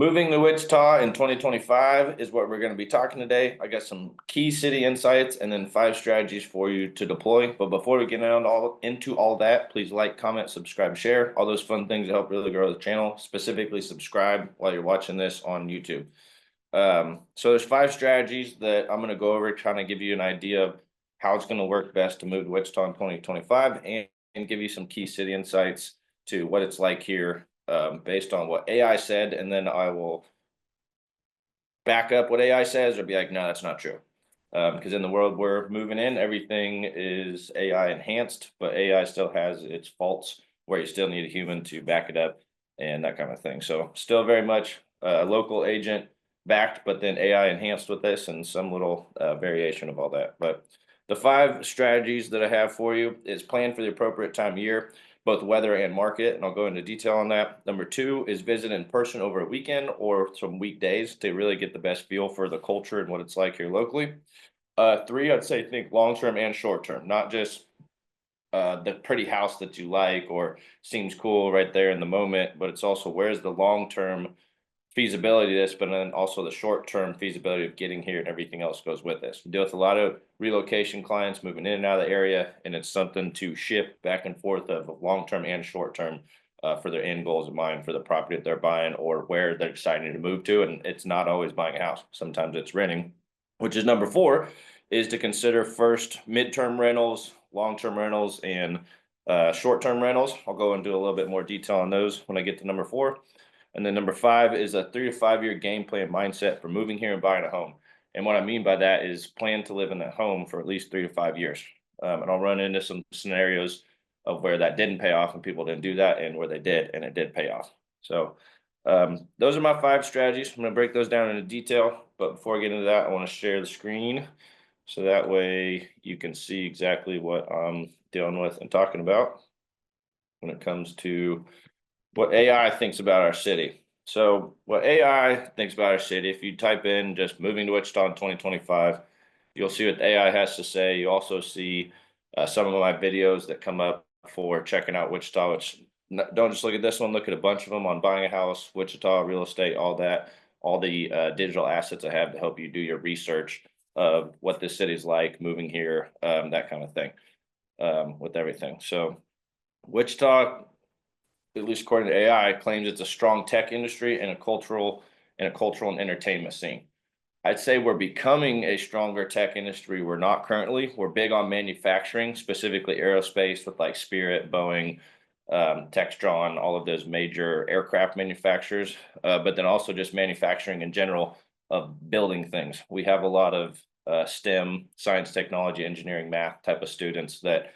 Moving to Wichita in 2025 is what we're going to be talking today. I got some key city insights and then 5 strategies for you to deploy. But before we get into all that, please like, comment, subscribe, share, all those fun things that help really grow the channel. Specifically, subscribe while you're watching this on YouTube. So there's 5 strategies that I'm going to go over, trying to give you an idea of how it's going to work best to move to Wichita in 2025 and give you some key city insights to what it's like here based on what AI said, and then I will back up what AI says or be like, no, that's not true. Because in the world we're moving in, everything is AI enhanced, but AI still has its faults where you still need a human to back it up and that kind of thing. So still very much local agent backed, but then AI enhanced with this and some little variation of all that. But the 5 strategies that I have for you is plan for the appropriate time of year, both weather and market, and I'll go into detail on that. Number 2 is visit in person over a weekend or some weekdays to really get the best feel for the culture and what it's like here locally. 3, I'd say think long-term and short-term, not just the pretty house that you like or seems cool right there in the moment, but it's also where's the long-term feasibility of this, but then also the short-term feasibility of getting here and everything else goes with this. We deal with a lot of relocation clients moving in and out of the area, and it's something to shift back and forth of long-term and short-term for their end goals in mind for the property that they're buying or where they're deciding to move to. And it's not always buying a house. Sometimes it's renting, which is number 4, is to consider first midterm rentals, long-term rentals, and short-term rentals. I'll go into a little bit more detail on those when I get to number 4. And then number 5 is a 3 to 5 year game plan mindset for moving here and buying a home. And what I mean by that is plan to live in that home for at least 3 to 5 years. And I'll run into some scenarios of where that didn't pay off and people didn't do that, and where they did and it did pay off. So those are my 5 strategies. I'm going to break those down into detail. But before I get into that, I want to share the screen so that way you can see exactly what I'm dealing with and talking about when it comes to what AI thinks about our city. So what AI thinks about our city, if you type in just moving to Wichita in 2025, you'll see what AI has to say. You also see some of my videos that come up for checking out Wichita, which don't just look at this one, look at a bunch of them on buying a house, Wichita, real estate, all that, all the digital assets I have to help you do your research of what this city's like, moving here, that kind of thing with everything. So Wichita, at least according to AI, claims it's a strong tech industry and a cultural and entertainment scene. I'd say we're becoming a stronger tech industry. We're not currently. We're big on manufacturing, specifically aerospace with like Spirit, Boeing, Textron, all of those major aircraft manufacturers, but then also just manufacturing in general of building things. We have a lot of STEM, science, technology, engineering, math type of students that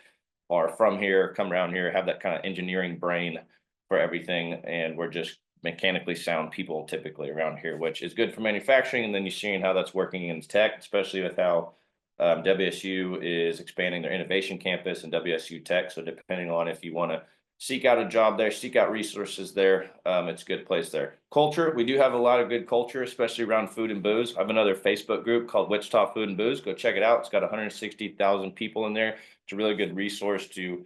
are from here, come around here, have that kind of engineering brain for everything, and we're just mechanically sound people typically around here, which is good for manufacturing. And then you're seeing how that's working in tech, especially with how WSU is expanding their innovation campus and WSU Tech. So depending on if you want to seek out a job there, seek out resources there, it's a good place there. Culture, we do have a lot of good culture, especially around food and booze. I have another Facebook group called Wichita Food and Booze. Go check it out. It's got 160,000 people in there. It's a really good resource to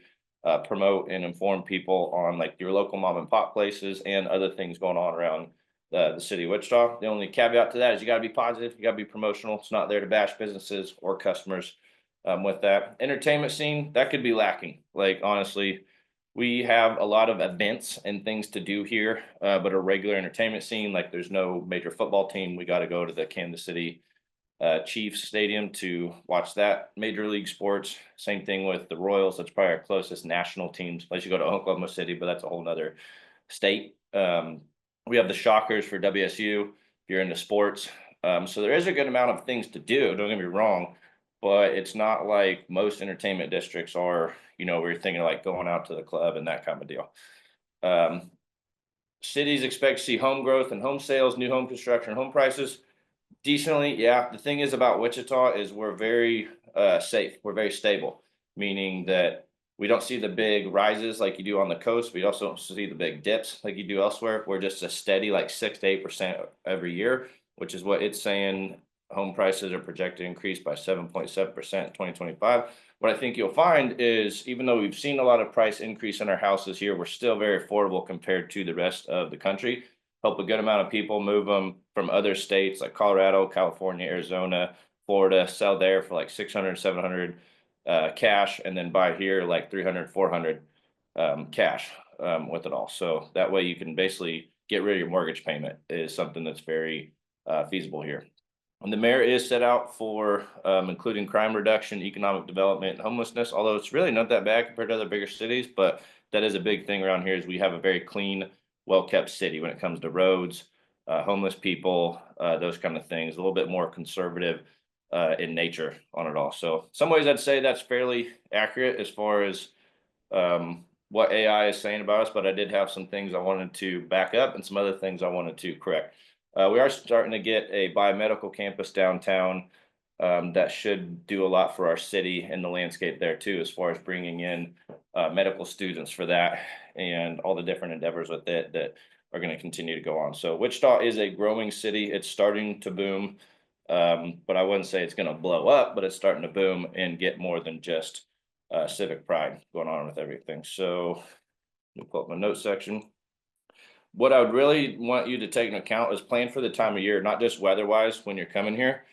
promote and inform people on like your local mom and pop places and other things going on around the city of Wichita. The only caveat to that is you got to be positive, you got to be promotional. It's not there to bash businesses or customers. With that entertainment scene, that could be lacking. Like honestly, we have a lot of events and things to do here, but a regular entertainment scene, like there's no major football team. We got to go to the Kansas City Chiefs Stadium to watch that major league sports. Same thing with the Royals. That's probably our closest national teams, unless you go to Oklahoma City, but that's a whole nother state. We have the Shockers for WSU if you're into sports. So there is a good amount of things to do, don't get me wrong, but it's not like most entertainment districts are, you know, where you're thinking like going out to the club and that kind of deal. Cities expect to see home growth and home sales, new home construction, home prices decently. Yeah, the thing is about Wichita is we're very safe. We're very stable, meaning that we don't see the big rises like you do on the coast. We also don't see the big dips like you do elsewhere. We're just a steady like 6 to 8% every year, which is what it's saying. Home prices are projected to increase by 7.7% in 2025. What I think you'll find is even though we've seen a lot of price increase in our houses here, we're still very affordable compared to the rest of the country. help a good amount of people move them from other states like Colorado, California, Arizona, Florida, sell there for like 600, 700 cash, and then buy here like 300, 400 cash with it all. So that way you can basically get rid of your mortgage payment is something that's very feasible here. And the mayor is set out for including crime reduction, economic development, and homelessness, although it's really not that bad compared to other bigger cities, but that is a big thing around here is we have a very clean, well-kept city when it comes to roads, homeless people, those kind of things, a little bit more conservative in nature on it all. So some ways I'd say that's fairly accurate as far as what AI is saying about us, but I did have some things I wanted to back up and some other things I wanted to correct. We are starting to get a biomedical campus downtown that should do a lot for our city and the landscape there too, as far as bringing in medical students for that and all the different endeavors with it that are going to continue to go on. So Wichita is a growing city. It's starting to boom, but I wouldn't say it's going to blow up, but it's starting to boom and get more than just civic pride going on with everything. So let me pull up my notes section. What I would really want you to take into account is plan for the time of year, not just weather-wise when you're coming here,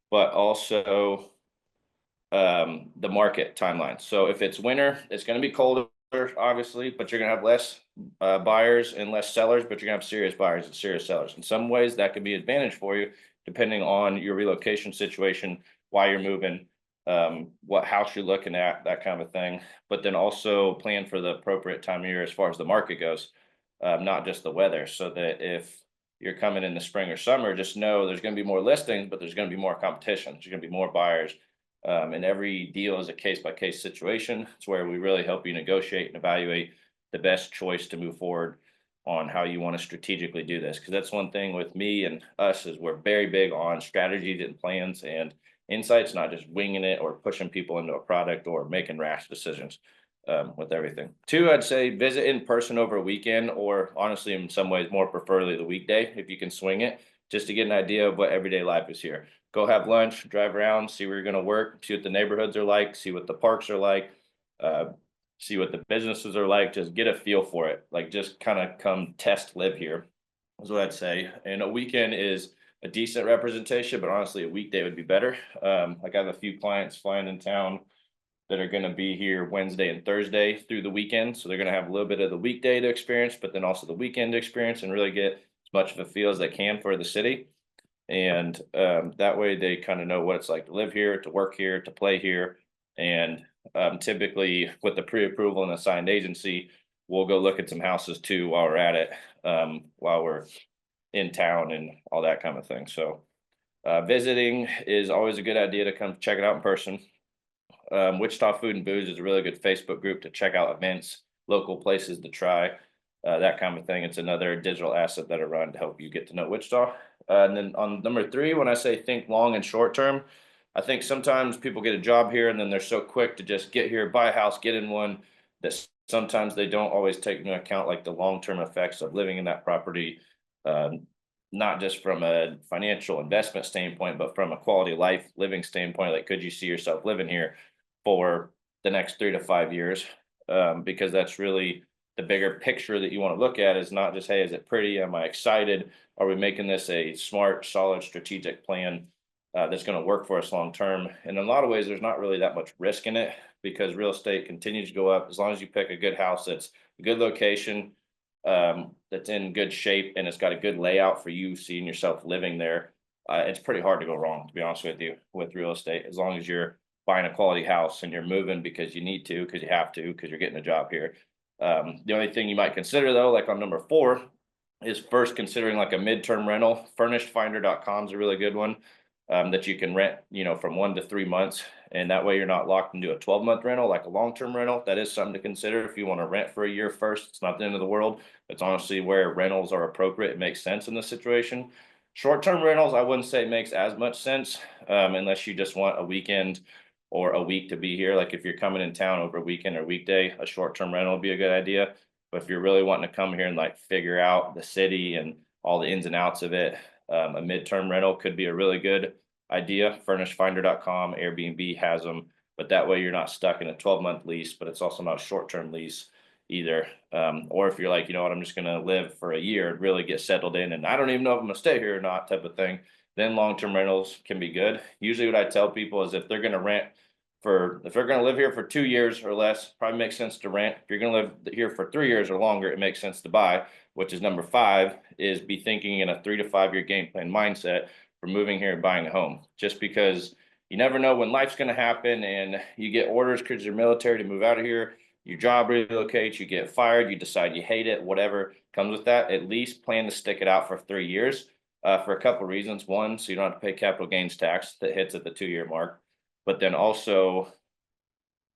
but also the market timeline. So if it's winter, it's going to be colder, obviously, but you're going to have less buyers and less sellers, but you're going to have serious buyers and serious sellers. In some ways, that could be an advantage for you, depending on your relocation situation, why you're moving, what house you're looking at, that kind of thing. But then also plan for the appropriate time of year as far as the market goes. Not just the weather, so that if you're coming in the spring or summer, just know there's going to be more listings, but there's going to be more competition. There's going to be more buyers. And every deal is a case-by-case situation. It's where we really help you negotiate and evaluate the best choice to move forward on how you want to strategically do this. Because that's one thing with me and us is we're very big on strategies and plans and insights, not just winging it or pushing people into a product or making rash decisions. With everything. Two, I'd say visit in person over a weekend, or honestly, in some ways, more preferably the weekday, if you can swing it, just to get an idea of what everyday life is here. Go have lunch, drive around, see where you're going to work, see what the neighborhoods are like, see what the parks are like, see what the businesses are like, just get a feel for it. Like just kind of come test live here is what I'd say. And a weekend is a decent representation, but honestly, a weekday would be better. Like I have a few clients flying in town that are going to be here Wednesday and Thursday through the weekend. So they're going to have a little bit of the weekday to experience, but then also the weekend to experience and really get as much of a feel as they can for the city. And that way they kind of know what it's like to live here, to work here, to play here. And typically with the pre-approval and assigned agency, we'll go look at some houses too while we're at it, while we're in town and all that kind of thing. So visiting is always a good idea to come check it out in person. Wichita Food and Booze is a really good Facebook group to check out events, local places to try, that kind of thing. It's another digital asset that I run to help you get to know Wichita. And then on number three, when I say think long and short term, I think sometimes people get a job here and then they're so quick to just get here, buy a house, get in one, that sometimes they don't always take into account like the long-term effects of living in that property, not just from a financial investment standpoint, but from a quality of life living standpoint. Like, could you see yourself living here for the next 3 to 5 years? Because that's really the bigger picture that you want to look at is not just, hey, is it pretty? Am I excited? Are we making this a smart, solid, strategic plan that's going to work for us long term? And in a lot of ways, there's not really that much risk in it because real estate continues to go up as long as you pick a good house that's a good location, that's in good shape, and it's got a good layout for you seeing yourself living there. It's pretty hard to go wrong, to be honest with you, with real estate, as long as you're buying a quality house and you're moving because you need to, because you have to, because you're getting a job here. The only thing you might consider though, like on number 4, is first considering like a midterm rental. Furnishedfinder.com is a really good one that you can rent, from 1 to 3 months. And that way you're not locked into a 12-month rental, like a long-term rental. That is something to consider if you want to rent for a year first. It's not the end of the world. It's honestly where rentals are appropriate. It makes sense in this situation. Short-term rentals, I wouldn't say makes as much sense unless you just want a weekend or a week to be here. Like if you're coming in town over a weekend or weekday, a short-term rental would be a good idea. But if you're really wanting to come here and like figure out the city and all the ins and outs of it, a midterm rental could be a really good idea. Furnishedfinder.com, Airbnb has them, but that way you're not stuck in a 12-month lease, but it's also not a short-term lease either. Or if you're like, you know what, I'm just gonna live for a year, really get settled in, and I don't even know if I'm gonna stay here or not, type of thing, then long-term rentals can be good. Usually what I tell people is if they're gonna live here for 2 years or less, probably makes sense to rent. If you're gonna live here for 3 years or longer, it makes sense to buy, which is number 5, is be thinking in a 3 to 5 year game plan mindset for moving here and buying a home. Just because you never know when life's gonna happen and you get orders because you're military to move out of here, your job relocates, you get fired, you decide you hate it, whatever comes with that, at least plan to stick it out for 3 years. For a couple of reasons. One, so you don't have to pay capital gains tax that hits at the 2 year mark. But then also,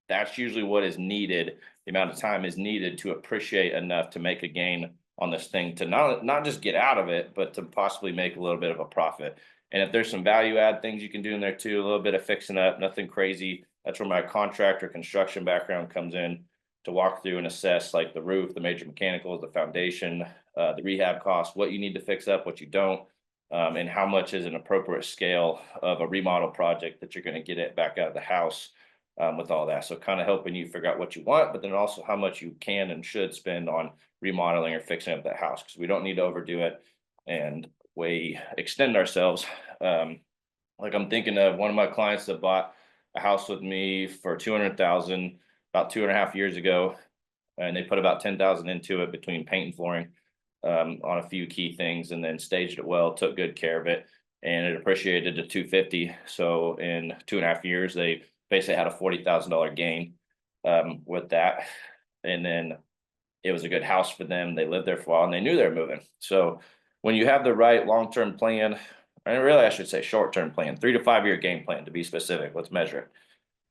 that's usually what is needed. The amount of time is needed to appreciate enough to make a gain on this thing, to not just get out of it, but to possibly make a little bit of a profit. And if there's some value add things you can do in there too, a little bit of fixing up, nothing crazy. That's where my contractor construction background comes in, to walk through and assess like the roof, the major mechanicals, the foundation, the rehab costs, what you need to fix up, what you don't, and how much is an appropriate scale of a remodel project that you're going to get it back out of the house, with all that. So kind of helping you figure out what you want, but then also how much you can and should spend on remodeling or fixing up that house, because we don't need to overdo it and way extend ourselves. Like I'm thinking of one of my clients that bought a house with me for 200,000 about 2.5 years ago, and they put about 10,000 into it between paint and flooring, on a few key things, and then staged it well, took good care of it, and it appreciated to 250. So in 2.5 years, they basically had a $40,000 gain, with that. And then it was a good house for them. They lived there for a while and they knew they were moving. So when you have the right long-term plan, and really I should say short-term plan, 3 to 5 year game plan to be specific, let's measure it,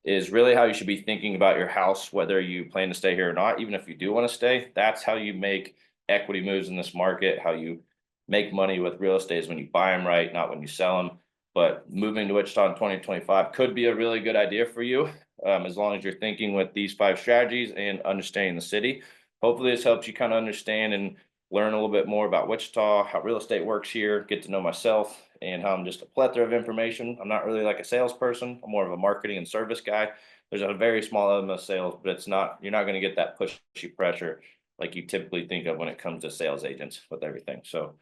is really how you should be thinking about your house, whether you plan to stay here or not. Even if you do want to stay, that's how you make equity moves in this market. How you make money with real estate is when you buy them right, not when you sell them. But moving to Wichita in 2025 could be a really good idea for you, as long as you're thinking with these 5 strategies and understanding the city. Hopefully this helps you kind of understand and learn a little bit more about Wichita, how real estate works here, get to know myself, and how I'm just a plethora of information. I'm not really like a salesperson. I'm more of a marketing and service guy. There's a very small element of sales, but you're not going to get that pushy pressure like you typically think of when it comes to sales agents with everything. So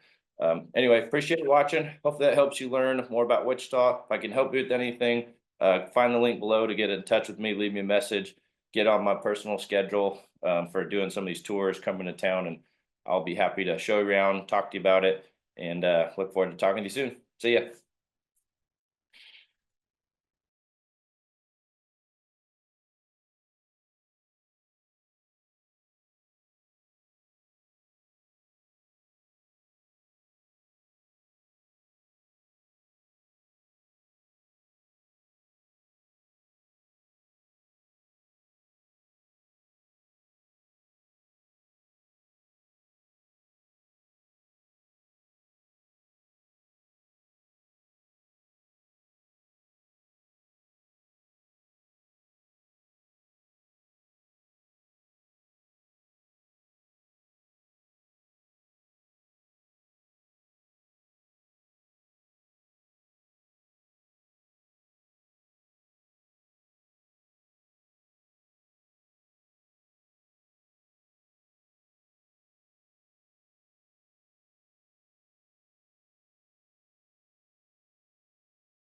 anyway, appreciate you watching. Hopefully that helps you learn more about Wichita. If I can help you with anything, find the link below to get in touch with me, leave me a message, get on my personal schedule, for doing some of these tours, coming to town, and I'll be happy to show you around, talk to you about it, and look forward to talking to you soon. See ya.